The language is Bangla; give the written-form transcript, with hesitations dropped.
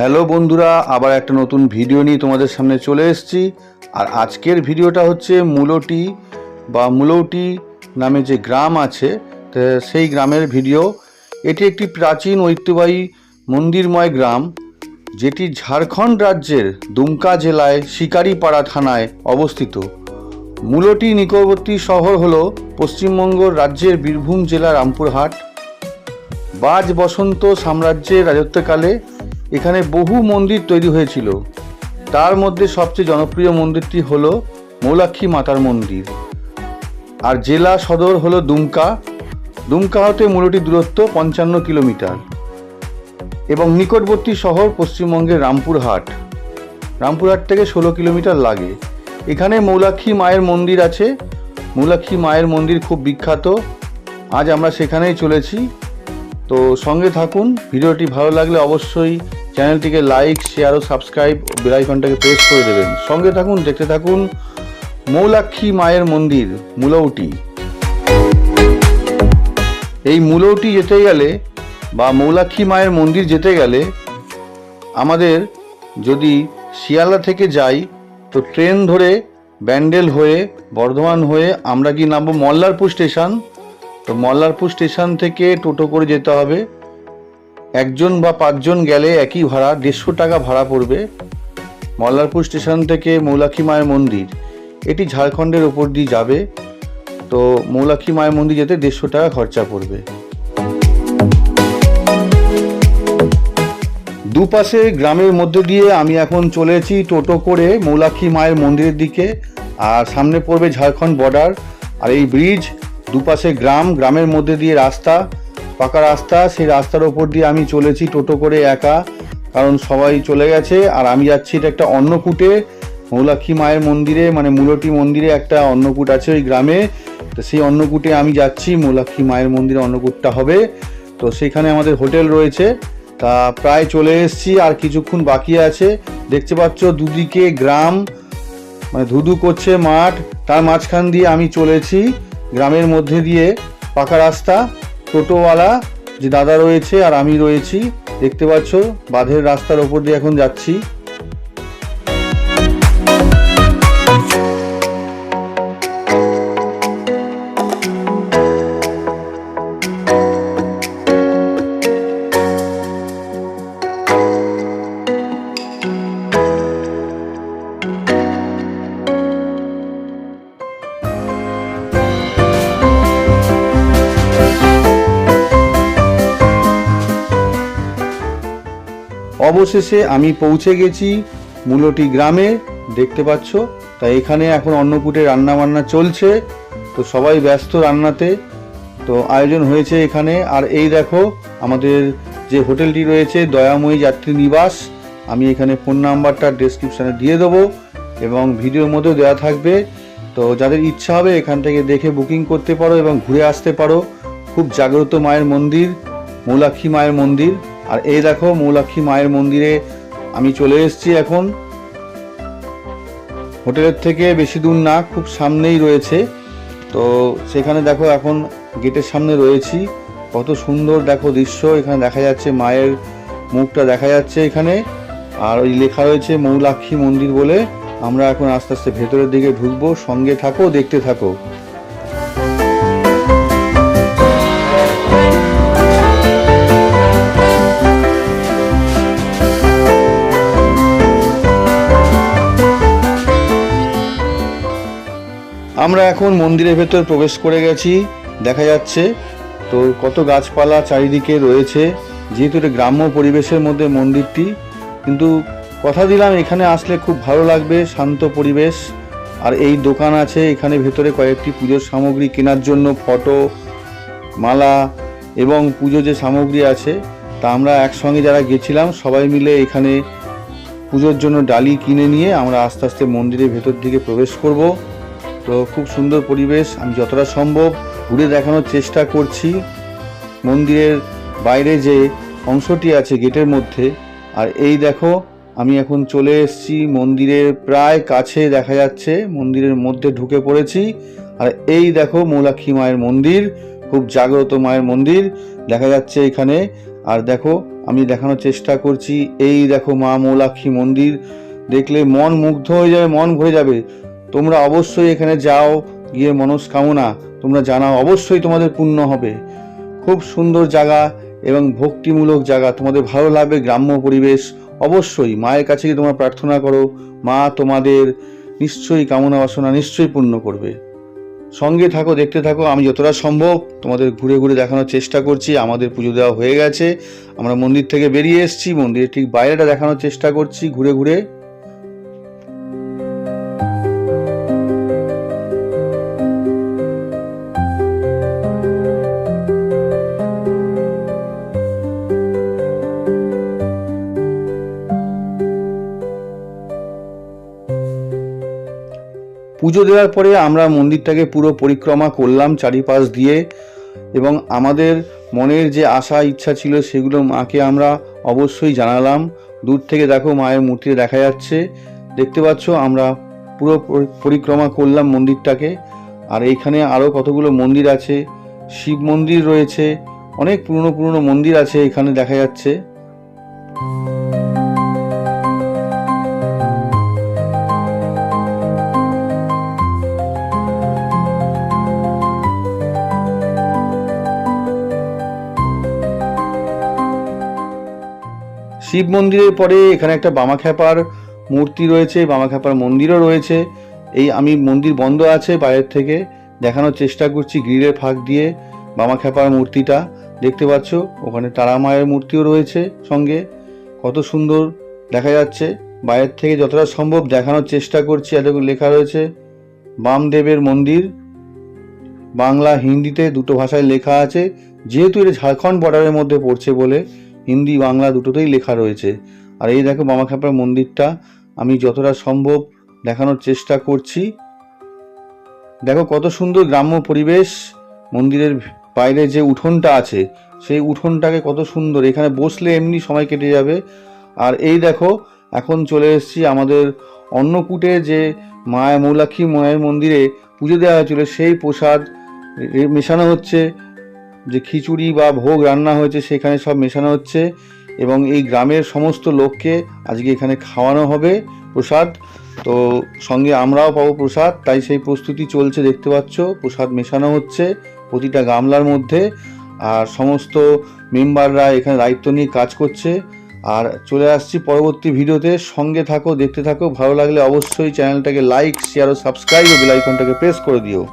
হ্যালো বন্ধুরা, আবার একটা নতুন ভিডিও নিয়ে তোমাদের সামনে চলে এসেছি। আর আজকের ভিডিওটা হচ্ছে মুলৌটি নামে যে গ্রাম আছে সেই গ্রামের ভিডিও। এটি একটি প্রাচীন ঐতিহ্যবাহী মন্দিরময় গ্রাম, যেটি ঝাড়খণ্ড রাজ্যের দুমকা জেলায় শিকারিপাড়া থানায় অবস্থিত। মুলৌটি নিকটবর্তী শহর হল পশ্চিমবঙ্গ রাজ্যের বীরভূম জেলার রামপুরহাট। বাজ বসন্ত সাম্রাজ্যের রাজত্বকালে এখানে বহু মন্দির তৈরি হয়েছিল। তার মধ্যে সবচেয়ে জনপ্রিয় মন্দিরটি হল মৌলাক্ষী মাতার মন্দির। আর জেলা সদর হলো দুমকা হতে মুলৌটির দূরত্ব 55 কিলোমিটার এবং নিকটবর্তী শহর পশ্চিমবঙ্গের রামপুরহাট থেকে 16 কিলোমিটার লাগে। এখানে মৌলাক্ষী মায়ের মন্দির আছে। মৌলাক্ষী মায়ের মন্দির খুব বিখ্যাত। আজ আমরা সেখানেই চলেছি, তো সঙ্গে থাকুন। ভিডিওটি ভালো লাগলে অবশ্যই চ্যানেলটিকে লাইক, শেয়ার ও সাবস্ক্রাইব, বেল আইকনটাকে প্রেস করে দেবেন। সঙ্গে থাকুন, দেখতে থাকুন মৌলাক্ষী মায়ের মন্দির মুলৌটি। এই মুলৌটি যেতে গেলে বা মৌলাক্ষী মায়ের মন্দির যেতে গেলে আমাদের যদি শিয়ালদা থেকে যাই তো ট্রেন ধরে ব্যান্ডেল হয়ে বর্ধমান হয়ে আমরা কি নামবো মল্লারপুর স্টেশন। তো মল্লারপুর স্টেশন থেকে টোটো করে যেতে হবে। একজন বা 5 জন গেলে একই ভাড়া, 150 টাকা ভাড়া পড়বে। মল্লারপুর স্টেশন থেকে মৌলাক্ষী মায়ের মন্দির, এটি ঝাড়খণ্ডের ওপর দিয়ে যাবে। তো মৌলাক্ষী মায়ের মন্দির যেতে 150 টাকা খরচা পড়বে। দুপাশে গ্রামের মধ্যে দিয়ে আমি এখন চলেছি টোটো করে মৌলাক্ষী মায়ের মন্দিরের দিকে। আর সামনে পড়বে ঝাড়খণ্ড বর্ডার। আর এই ব্রিজ, দুপাশে গ্রামের মধ্যে দিয়ে রাস্তা, পাকা রাস্তা। সেই রাস্তার ওপর দিয়ে আমি চলেছি টোটো করে একা, কারণ সবাই চলে গেছে। আর আমি যাচ্ছি এটা একটা অন্নকূটে, মৌলাক্ষী মায়ের মন্দিরে, মানে মুলৌটি মন্দিরে একটা অন্নকূট আছে ওই গ্রামে। তো সেই অন্নকূটে আমি যাচ্ছি। মৌলাক্ষী মায়ের মন্দিরে অন্নকূটটা হবে, তো সেখানে আমাদের হোটেল রয়েছে। তা প্রায় চলে এসেছি, আর কিছুক্ষণ বাকি আছে। দেখতে পাচ্ছ দুদিকে গ্রাম, মানে ধুধু করছে মাঠ, তার মাঝখান দিয়ে আমি চলেছি গ্রামের মধ্যে দিয়ে। পাকা রাস্তা, টোটোওয়ালা যে দাদা রয়েছে আর আমি রয়েছি, দেখতে পাচ্ছ বাঁধের রাস্তার ওপর দিয়ে এখন যাচ্ছি। অবশেষে আমি পৌঁছে গেছি মুলৌটি গ্রামে, দেখতে পাচ্ছ। তাই এখানে এখন অন্নকূটে রান্না বান্না চলছে। তো সবাই ব্যস্ত রান্নাতে, তো আয়োজন হয়েছে এখানে। আর এই দেখো আমাদের যে হোটেলটি রয়েছে দয়াময়ী যাত্রী নিবাস। আমি এখানে ফোন নাম্বারটা ডেসক্রিপশানে দিয়ে দেবো এবং ভিডিওর মধ্যেও দেওয়া থাকবে। তো যাদের ইচ্ছা হবে এখান থেকে দেখে বুকিং করতে পারো এবং ঘুরে আসতে পারো। খুব জাগ্রত মায়ের মন্দির, মৌলাক্ষী মায়ের মন্দির। আর এই দেখো মৌলাক্ষী মায়ের মন্দিরে আমি চলে এসেছি এখন। হোটেলের থেকে বেশি দূর না, খুব সামনেই রয়েছে। তো সেখানে দেখো এখন গেটের সামনে রয়েছি। কত সুন্দর দেখো দৃশ্য, এখানে দেখা যাচ্ছে মায়ের মুখটা দেখা যাচ্ছে এখানে। আর ওই লেখা রয়েছে মৌলাক্ষী মন্দির বলে। আমরা এখন আস্তে আস্তে ভেতরের দিকে ঢুকবো। সঙ্গে থাকো, দেখতে থাকো। আমরা এখন মন্দিরের ভেতর প্রবেশ করে গেছি, দেখা যাচ্ছে। তো কত গাছপালা চারিদিকে রয়েছে, যেহেতু এটা গ্রাম্য পরিবেশের মধ্যে মন্দিরটি। কিন্তু কথা দিলাম এখানে আসলে খুব ভালো লাগবে, শান্ত পরিবেশ। আর এই দোকান আছে এখানে ভেতরে কয়েকটি পুজোর সামগ্রী কেনার জন্য, ফটো, মালা এবং পুজো যে সামগ্রী আছে। তা আমরা একসঙ্গে যারা গেছিলাম সবাই মিলে এখানে পুজোর জন্য ডালি কিনে নিয়ে আমরা আস্তে আস্তে মন্দিরের ভেতর দিকে প্রবেশ করব। তো খুব সুন্দর পরিবেশ, আমি যতটা সম্ভব ঘুরে দেখানোর চেষ্টা করছি মন্দিরের বাইরে যে অংশটি আছে গেটের মধ্যে। আর এই দেখো আমি এখন চলে এসেছি মন্দিরের প্রায় কাছে, দেখা যাচ্ছে মন্দিরের মধ্যে ঢুকে পড়েছি। আর এই দেখো মৌলাক্ষী মায়ের মন্দির, খুব জাগ্রত মায়ের মন্দির দেখা যাচ্ছে এখানে। আর দেখো আমি দেখানোর চেষ্টা করছি। এই দেখো মা মৌলাক্ষী মন্দির, দেখলে মন মুগ্ধ হয়ে যাবে, মন ভরে যাবে। তোমরা অবশ্যই এখানে যাও, গিয়ে মনস্কামনা তোমরা জানাও, অবশ্যই তোমাদের পূর্ণ হবে। খুব সুন্দর জায়গা এবং ভক্তিমূলক জায়গা, তোমাদের ভালো লাগবে। গ্রাম্য পরিবেশ, অবশ্যই মায়ের কাছে গিয়ে তোমরা প্রার্থনা করো, মা তোমাদের নিশ্চয়ই কামনা বাসনা নিশ্চয়ই পূর্ণ করবে। সঙ্গে থাকো, দেখতে থাকো। আমি যতটা সম্ভব তোমাদের ঘুরে ঘুরে দেখানোর চেষ্টা করছি। আমাদের পুজো দেওয়া হয়ে গেছে, আমরা মন্দির থেকে বেরিয়ে এসেছি, মন্দিরের ঠিক বাইরেটা দেখানোর চেষ্টা করছি ঘুরে ঘুরে। পুজো দেওয়ার পরে আমরা মন্দিরটাকে পুরো পরিক্রমা করলাম চারিপাশ দিয়ে, এবং আমাদের মনের যে আশা ইচ্ছা ছিল সেগুলো মাকে আমরা অবশ্যই জানালাম। দূর থেকে দেখো মায়ের মূর্তি দেখা যাচ্ছে, দেখতে পাচ্ছ। আমরা পুরো পরিক্রমা করলাম মন্দিরটাকে। আর এইখানে আরও কতগুলো মন্দির আছে, শিব মন্দির রয়েছে, অনেক পুরনো পুরনো মন্দির আছে এখানে দেখা যাচ্ছে। শিব মন্দিরের পরে এখানে একটা বামাখ্যাপার মূর্তি রয়েছে, বামাখ্যাপার মন্দিরও রয়েছে। এই আমি মন্দির বন্ধ আছে, বাইরের থেকে দেখানোর চেষ্টা করছি গ্রিলের ফাঁক দিয়ে বামাখ্যাপার মূর্তিটা দেখতে পাচ্ছ। ওখানে তারা মায়ের মূর্তিও রয়েছে সঙ্গে, কত সুন্দর দেখা যাচ্ছে। বাইরের থেকে যতটা সম্ভব দেখানোর চেষ্টা করছি। এত লেখা রয়েছে বামদেবের মন্দির, বাংলা হিন্দিতে দুটো ভাষায় লেখা আছে। যেহেতু এটা ঝাড়খণ্ড বর্ডারের মধ্যে পড়ছে বলে হিন্দি বাংলা দুটোতেই লেখা রয়েছে। আর এই দেখো বামাখ্যাপার মন্দিরটা আমি যতটা সম্ভব দেখানোর চেষ্টা করছি। দেখো কত সুন্দর গ্রাম্য পরিবেশ। মন্দিরের বাইরে যে উঠোনটা আছে সেই উঠোনটাকে কত সুন্দর, এখানে বসলে এমনি সময় কেটে যাবে। আর এই দেখো এখন চলে এসেছি আমাদের অন্নকূটে, যে মায়া মৌলাক্ষী মায়ের মন্দিরে পুজো দেওয়া হয়েছিল সেই প্রসাদ মেশানো হচ্ছে। যে খিচুড়ি বা ভোগ রান্না হয়েছে সেখানে সব মেশানো হচ্ছে, এবং এই গ্রামের সমস্ত লোককে আজকে এখানে খাওয়ানো হবে প্রসাদ। তো সঙ্গে আমরাও পাবো প্রসাদ, তাই সেই প্রস্তুতি চলছে দেখতে পাচ্ছ। প্রসাদ মেশানো হচ্ছে প্রতিটা গামলার মধ্যে, আর সমস্ত মেম্বাররা এখানে দায়িত্ব নিয়ে কাজ করছে। আর চলে আসছি পরবর্তী ভিডিওতে, সঙ্গে থাকো, দেখতে থাকো। ভালো লাগলে অবশ্যই চ্যানেলটাকে লাইক, শেয়ার ও সাবস্ক্রাইব ও বেল আইকনটাকে প্রেস করে দিও।